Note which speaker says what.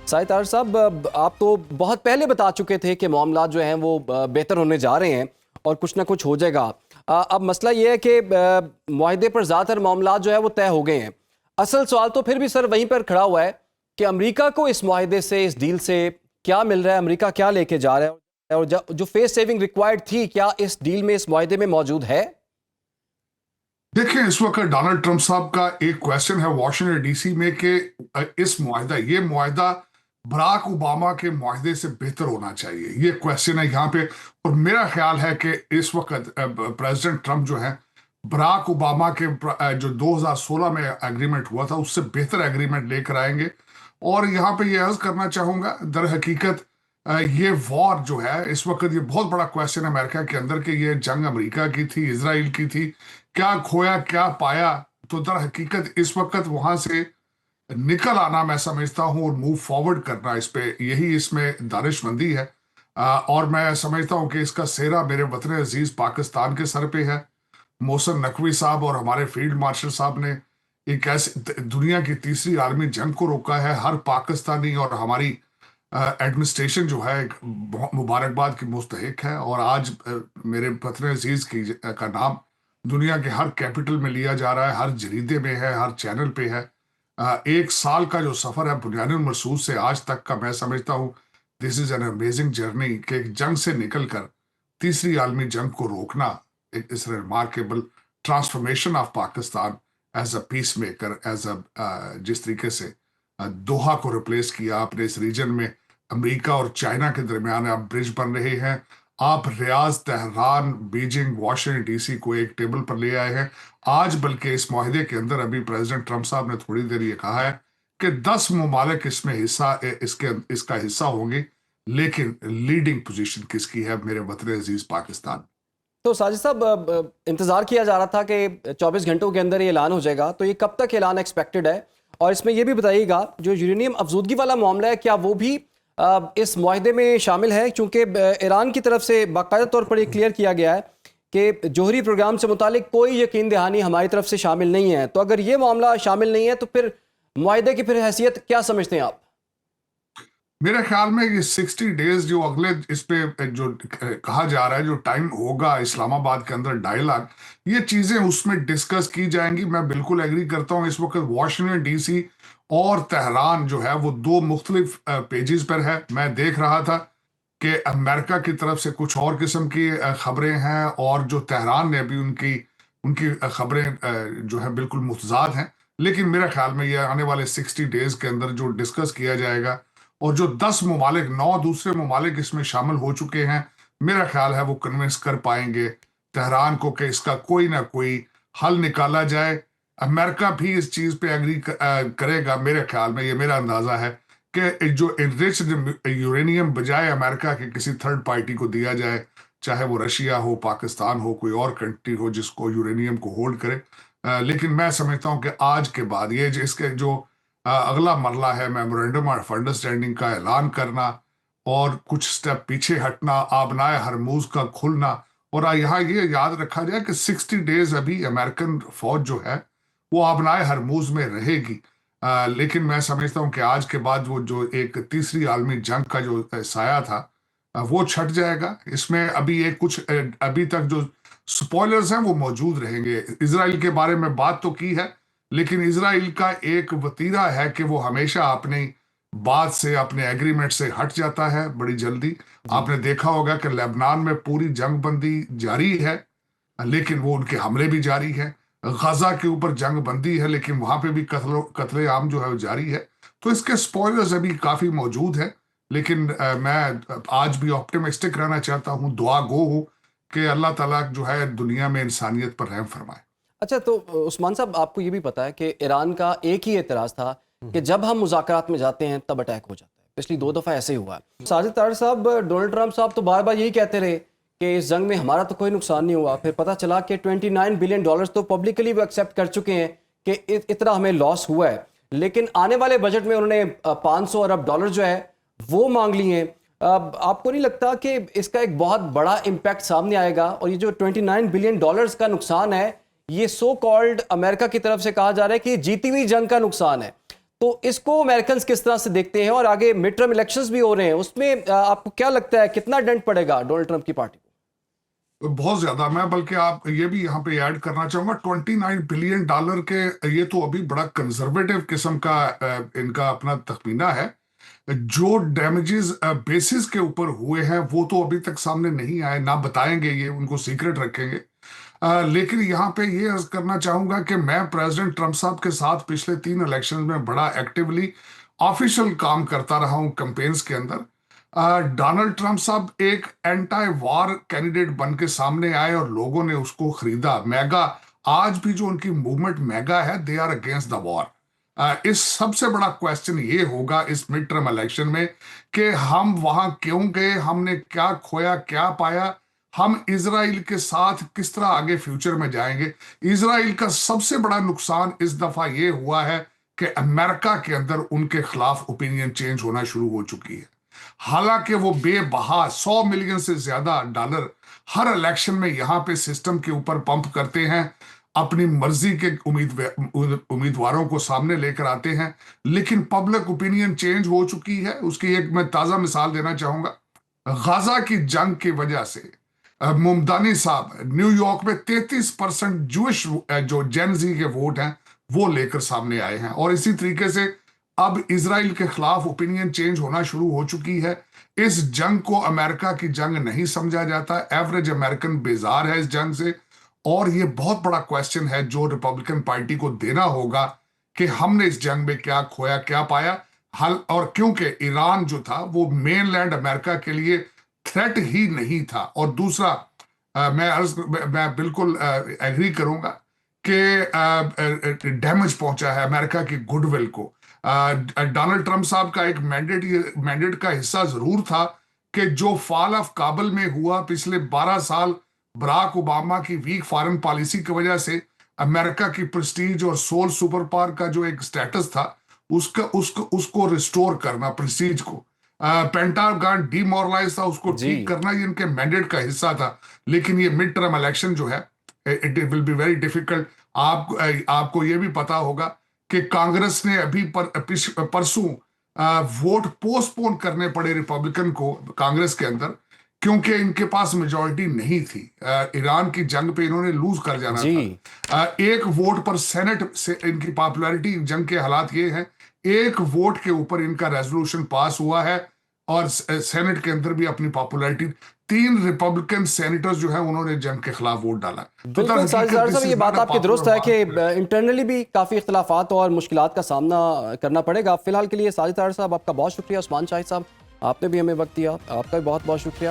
Speaker 1: ساجد طاہر صاحب، آپ تو بہت پہلے بتا چکے تھے کہ معاملات جو ہیں وہ بہتر ہونے جا رہے ہیں اور کچھ نہ کچھ ہو جائے گا۔ اب مسئلہ یہ ہے کہ معاہدے پر زیادہ تر معاملات جو ہے وہ طے ہو گئے ہیں۔ اصل سوال تو پھر بھی سر وہیں پر کھڑا ہوا ہے کہ امریکہ کو اس معاہدے سے، اس ڈیل سے کیا مل رہا ہے، امریکہ کیا لے کے جا رہا ہے، اور جو فیس سیونگ ریکوائرڈ تھی کیا اس ڈیل میں، اس معاہدے میں موجود ہے؟
Speaker 2: دیکھیں، اس وقت ڈونلڈ ٹرمپ صاحب کا ایک کویسچن ہے واشنگٹن ڈی سی میں کہ یہ معاہدہ براک اوباما کے معاہدے سے بہتر ہونا چاہیے، یہ کویسچن ہے یہاں پہ۔ اور میرا خیال ہے کہ اس وقت پریزیڈنٹ ٹرمپ جو ہے براک اوباما کے جو 2016 میں ایگریمنٹ ہوا تھا اس سے بہتر ایگریمنٹ لے کر آئیں گے۔ اور یہاں پہ یہ عرض کرنا چاہوں گا، در حقیقت یہ وار جو ہے اس وقت، یہ بہت بڑا کویسچن ہے امریکہ کے اندر کہ یہ جنگ امریکہ کی تھی، اسرائیل کی تھی، کیا کھویا کیا پایا۔ تو در حقیقت اس وقت وہاں سے نکل آنا میں سمجھتا ہوں اور موو فارورڈ کرنا، اس پہ یہی اس میں دانش مندی ہے۔ اور میں سمجھتا ہوں کہ اس کا سہرا میرے وطن عزیز پاکستان کے سر پہ ہے۔ محسن نقوی صاحب اور ہمارے فیلڈ مارشل صاحب نے ایک ایسی دنیا کی تیسری عالمی جنگ کو روکا ہے۔ ہر پاکستانی اور ہماری ایڈمنسٹریشن جو ہے ایک مبارکباد کی مستحق ہے۔ اور آج میرے وطن عزیز کا نام دنیا کے ہر کیپٹل میں لیا جا رہا ہے، ہر جریدے میں ہے، ہر چینل پہ ہے۔ ایک سال کا جو سفر ہے بنیاد المرصوص سے آج تک کا، میں سمجھتا ہوں دس از این امیزنگ جرنی کہ ایک جنگ سے نکل کر تیسری عالمی جنگ کو روکنا، اس remarkable transformation of Pakistan is a peacemaker, جس طریقے سے دوحہ کو ریپلیس کیا آپ نے اس ریجن میں، امریکہ اور چائنا کے درمیان آپ برج بن رہے ہیں۔ آپ Riyadh, Tehran, Beijing, Washington D C کو ایک ٹیبل پر لے آئے ہیں آج۔ بلکہ اس معاہدے کے اندر ابھی پریزیڈنٹ ٹرمپ صاحب نے تھوڑی دیر یہ کہا ہے کہ 10 ممالک اس میں اس کا حصہ ہوں گے، لیکن لیڈنگ پوزیشن کس کی ہے؟ میرے وطن عزیز پاکستان۔
Speaker 1: تو ساجد صاحب، انتظار کیا جا رہا تھا کہ 24 گھنٹوں کے اندر یہ اعلان ہو جائے گا، تو یہ کب تک اعلان ایکسپیکٹڈ ہے؟ اور اس میں یہ بھی بتائیے گا جو یورینیم افزودگی والا معاملہ ہے، کیا وہ بھی اس معاہدے میں شامل ہے؟ چونکہ ایران کی طرف سے باقاعدہ طور پر یہ کلیئر کیا گیا ہے کہ جوہری پروگرام سے متعلق کوئی یقین دہانی ہماری طرف سے شامل نہیں ہے۔ تو اگر یہ معاملہ شامل نہیں ہے تو پھر معاہدے کی پھر حیثیت کیا سمجھتے ہیں آپ؟
Speaker 2: میرے خیال میں یہ 60 ڈیز جو اگلے اس پہ جو کہا جا رہا ہے، جو ٹائم ہوگا اسلام آباد کے اندر ڈائیلاگ، یہ چیزیں اس میں ڈسکس کی جائیں گی۔ میں بالکل ایگری کرتا ہوں۔ اس وقت واشنگٹن ڈی سی اور تہران جو ہے وہ دو مختلف پیجز پر ہے۔ میں دیکھ رہا تھا کہ امریکہ کی طرف سے کچھ اور قسم کی خبریں ہیں، اور جو تہران نے ابھی ان کی خبریں جو ہے بالکل متضاد ہیں۔ لیکن میرے خیال میں یہ آنے والے 60 ڈیز کے اندر جو ڈسکس کیا جائے گا، اور جو 10 ممالک، 9 دوسرے ممالک اس میں شامل ہو چکے ہیں، میرا خیال ہے وہ کنونس کر پائیں گے تہران کو کہ اس کا کوئی نہ کوئی حل نکالا جائے۔ امریکہ بھی اس چیز پہ ایگری کرے گا۔ میرے خیال میں، یہ میرا اندازہ ہے کہ جو انریچڈ یورینیم بجائے امریکہ کے کسی تھرڈ پارٹی کو دیا جائے، چاہے وہ رشیا ہو، پاکستان ہو، کوئی اور کنٹری ہو جس کو یورینیم کو ہولڈ کرے۔ لیکن میں سمجھتا ہوں کہ آج کے بعد یہ اس کے جو اگلا مرحلہ ہے، میمورینڈم آف انڈرسٹینڈنگ کا اعلان کرنا اور کچھ سٹیپ پیچھے ہٹنا، آبنائے ہرموز کا کھلنا۔ اور یہاں یہ یاد رکھا جائے کہ 60 ڈیز ابھی امریکن فوج جو ہے وہ آبنائے ہرموز میں رہے گی۔ لیکن میں سمجھتا ہوں کہ آج کے بعد وہ جو ایک تیسری عالمی جنگ کا جو سایہ تھا وہ چھٹ جائے گا۔ اس میں ابھی تک جو سپوائلرز ہیں وہ موجود رہیں گے۔ اسرائیل کے بارے میں بات تو کی ہے، لیکن اسرائیل کا ایک وتیرہ ہے کہ وہ ہمیشہ اپنی بات سے، اپنے ایگریمنٹ سے ہٹ جاتا ہے بڑی جلدی۔ آپ نے دیکھا ہوگا کہ لبنان میں پوری جنگ بندی جاری ہے، لیکن وہ ان کے حملے بھی جاری ہیں۔ غزہ کے اوپر جنگ بندی ہے، لیکن وہاں پہ بھی قتل عام جو ہے وہ جاری ہے۔ تو اس کے سپوائلرز ابھی کافی موجود ہیں، لیکن میں آج بھی آپٹیمسٹک رہنا چاہتا ہوں، دعا گو ہوں کہ اللہ تعالیٰ جو ہے دنیا میں انسانیت پر رحم فرمائے۔
Speaker 1: اچھا، تو عثمان صاحب، آپ کو یہ بھی پتا ہے کہ ایران کا ایک ہی اعتراض تھا کہ جب ہم مذاکرات میں جاتے ہیں تب اٹیک ہو جاتا ہے۔ پچھلی 2 دفعہ ایسے ہی ہوا ہے۔ ساجد طاہر صاحب، ڈونلڈ ٹرمپ صاحب تو بار بار یہی کہتے رہے کہ اس جنگ میں ہمارا تو کوئی نقصان نہیں ہوا۔ پھر پتہ چلا کہ $29 بلین تو پبلکلی وہ ایکسیپٹ کر چکے ہیں کہ اتنا ہمیں لاس ہوا ہے، لیکن آنے والے بجٹ میں انہوں نے $500 ارب جو ہے وہ مانگ لی ہیں۔ آپ کو نہیں لگتا کہ اس کا ایک بہت بڑا امپیکٹ سامنے آئے گا؟ اور یہ جو $29 بلین کا نقصان ہے، یہ سو کالڈ امریکہ کی طرف سے کہا جا رہا ہے کہ یہ جیتی ہوئی جنگ کا نقصان ہے۔ تو اس کو امریکنز کس طرح سے دیکھتے ہیں؟ اور آگے مڈ ٹرم الیکشنز بھی ہو رہے ہیں، اس میں آپ کو کیا لگتا ہے کتنا ڈنٹ پڑے گا ڈونلڈ ٹرمپ کی پارٹی کو؟
Speaker 2: بہت زیادہ. میں بلکہ آپ یہ بھی یہاں پہ ایڈ کرنا چاہوں گا $29 بلین کے، یہ تو ابھی بڑا کنزرویٹو قسم کا ان کا اپنا تخمینہ ہے. جو ڈیمیجز بیسز کے اوپر ہوئے ہیں وہ تو ابھی تک سامنے نہیں آئے، نہ بتائیں گے، یہ ان کو سیکرٹ رکھیں گے. لیکن یہاں پہ یہ عرض کرنا چاہوں گا کہ میں پریزیڈنٹ ٹرمپ صاحب کے ساتھ پچھلے 3 الیکشن میں بڑا ایکٹیولی آفیشل کام کرتا رہا ہوں کمپینز کے اندر. ڈونلڈ ٹرمپ صاحب ایک اینٹائی وار کینڈیڈیٹ بن کے سامنے آئے اور لوگوں نے اس کو خریدا. میگا، آج بھی جو ان کی موومنٹ میگا ہے، دے آر اگینسٹ دا وار. اس سب سے بڑا کویسچن یہ ہوگا اس مڈ ٹرم الیکشن میں کہ ہم وہاں کیوں گئے، ہم نے کیا کھویا، کیا پایا، ہم اسرائیل کے ساتھ کس طرح آگے فیوچر میں جائیں گے. اسرائیل کا سب سے بڑا نقصان اس دفعہ یہ ہوا ہے کہ امریکہ کے اندر ان کے خلاف اوپینین چینج ہونا شروع ہو چکی ہے. حالانکہ وہ بے بہا $100 ملین سے زیادہ ڈالر ہر الیکشن میں یہاں پہ سسٹم کے اوپر پمپ کرتے ہیں، اپنی مرضی کے امیدواروں کو سامنے لے کر آتے ہیں، لیکن پبلک اوپینین چینج ہو چکی ہے. اس کی ایک میں تازہ مثال دینا چاہوں گا. غزہ کی جنگ کی وجہ سے ممدانی صاحب نیو یارک میں 33% جوش جو جین زی کے ووٹ ہیں وہ لے کر سامنے آئے ہیں. اور اسی طریقے سے اب اسرائیل کے خلاف اوپینین چینج ہونا شروع ہو چکی ہے. اس جنگ کو امریکہ کی جنگ نہیں سمجھا جاتا. ایوریج امریکن بیزار ہے اس جنگ سے، اور یہ بہت بڑا کویسچن ہے جو ریپبلکن پارٹی کو دینا ہوگا کہ ہم نے اس جنگ میں کیا کھویا، کیا پایا. اور کیونکہ ایران جو تھا وہ مین لینڈ امریکہ کے لیے تھریٹ ہی نہیں تھا. اور دوسرا میں بالکل ایگری کروں گا کہ ڈیمیج پہنچا ہے امریکہ کی گڈ ول کو. ڈونلڈ ٹرمپ صاحب کا ایک مینڈیٹ کا حصہ ضرور تھا کہ جو فال آف کابل میں ہوا پچھلے 12 سال براک اوباما کی ویک فارن پالیسی کی وجہ سے، امریکہ کی پریسٹیج اور سول سپر پاور کا جو ایک سٹیٹس تھا اس کو ریسٹور کرنا، پریسٹیج کو. پینٹاگن ڈی مورلائز تھا، اس کو ٹھیک کرنا، یہ ان کے مینڈیٹ کا حصہ تھا. لیکن یہ مڈ ٹرم الیکشن جو ہے it will be very difficult. آپ کو یہ بھی پتا ہوگا کہ کانگریس نے ابھی پرسوں ووٹ پوسٹ پون کرنے پڑے ریپبلکن کو کانگریس کے اندر، کیونکہ ان کے پاس میجورٹی نہیں تھی. ایران کی جنگ پہ انہوں نے لوز کر جانا تھا. ایک ووٹ پر سینٹ سے ان کی پاپولیرٹی، جنگ کے حالات یہ ہیں، ایک ووٹ کے اوپر ان کا ریزولوشن پاس ہوا ہے، اور سینٹ کے اندر بھی اپنی پاپولیرٹی 3 ریپبلکن سینیٹرز جو ہیں انہوں نے جنگ کے خلاف ووٹ ڈالا.
Speaker 1: بالکل ساجد صاحب، یہ بات آپ کی درست ہے کہ انٹرنلی بھی کافی اختلافات اور مشکلات کا سامنا کرنا پڑے گا. فی الحال کے لیے ساجد صاحب آپ کا بہت شکریہ. عثمان شاہد صاحب آپ نے بھی ہمیں وقت دیا، آپ کا بھی بہت بہت شکریہ.